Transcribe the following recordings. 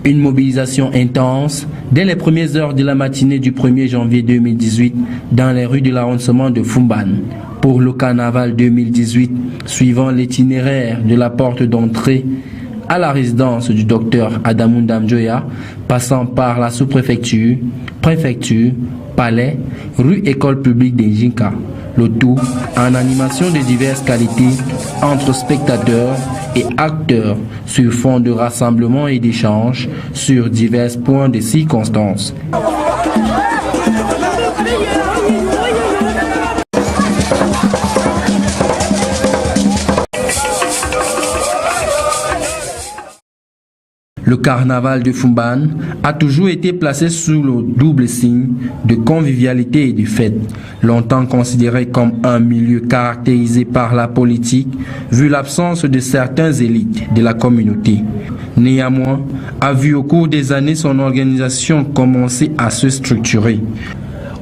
Une mobilisation intense dès les premières heures de la matinée du 1er janvier 2018 dans les rues de l'arrondissement de Foumban pour le carnaval 2018, suivant l'itinéraire de la porte d'entrée à la résidence du docteur Adamou Ndamjoya, passant par la sous-préfecture, préfecture, palais, rue école publique d'Injinka. Le tout en animation de diverses qualités entre spectateurs et acteurs sur fond de rassemblement et d'échanges sur divers points de circonstances. Le carnaval de Foumban a toujours été placé sous le double signe de convivialité et de fête, longtemps considéré comme un milieu caractérisé par la politique, vu l'absence de certains élites de la communauté. Néanmoins, a vu au cours des années son organisation commencer à se structurer.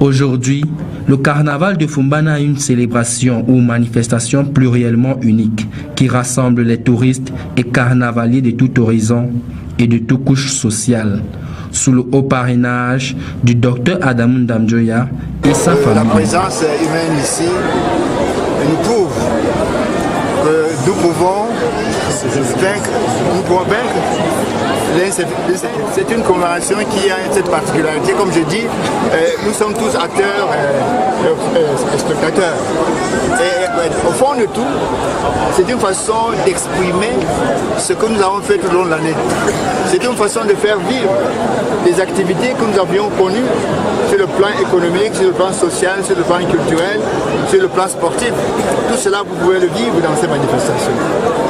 Aujourd'hui, le carnaval de Foumban a une célébration ou manifestation pluriellement unique qui rassemble les touristes et carnavaliers de tout horizon et de toute couche sociale, sous le haut parrainage du docteur Adamou Ndamjoya et sa famille. La présence humaine ici nous prouve que nous pouvons vaincre. C'est une commémoration qui a cette particularité. Comme je dis, nous sommes tous acteurs et spectateurs. Et au fond de tout, c'est une façon d'exprimer ce que nous avons fait tout au long de l'année. C'est une façon de faire vivre les activités que nous avions connues sur le plan économique, sur le plan social, sur le plan culturel, sur le plan sportif. Tout cela, vous pouvez le vivre dans ces manifestations.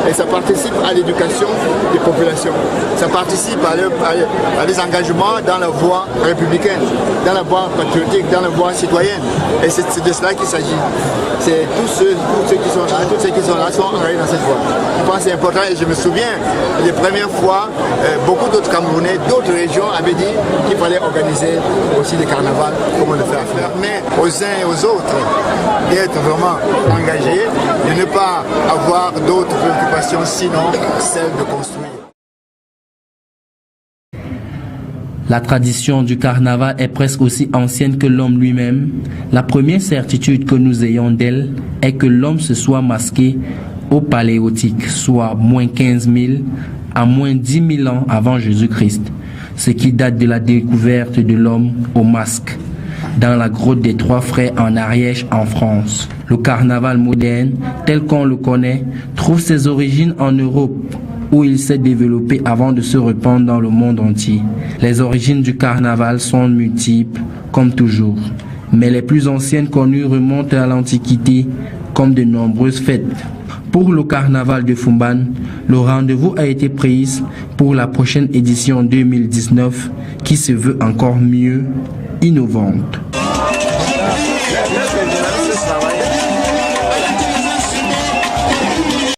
Et ça participe à l'éducation des populations. Ça participe à des engagements dans la voie républicaine, dans la voie patriotique, dans la voie citoyenne. Et c'est de cela qu'il s'agit. C'est tous ceux qui sont là sont engagés dans cette voie. Je pense que c'est important et je me souviens les premières fois, beaucoup d'autres Camerounais, d'autres régions avaient dit qu'il fallait organiser aussi des carnavals comme on le fait à faire. Mais aux uns et aux autres, d'être vraiment engagés, de ne pas avoir d'autres préoccupations sinon celle de construire. La tradition du carnaval est presque aussi ancienne que l'homme lui-même. La première certitude que nous ayons d'elle est que l'homme se soit masqué au paléolithique, soit moins 15 000 à moins 10 000 ans avant Jésus-Christ, ce qui date de la découverte de l'homme au masque dans la grotte des Trois Frères en Ariège en France. Le carnaval moderne, tel qu'on le connaît, trouve ses origines en Europe, où il s'est développé avant de se répandre dans le monde entier. Les origines du carnaval sont multiples, comme toujours, mais les plus anciennes connues remontent à l'Antiquité, comme de nombreuses fêtes. Pour le carnaval de Foumban, le rendez-vous a été pris pour la prochaine édition 2019, qui se veut encore mieux innovante.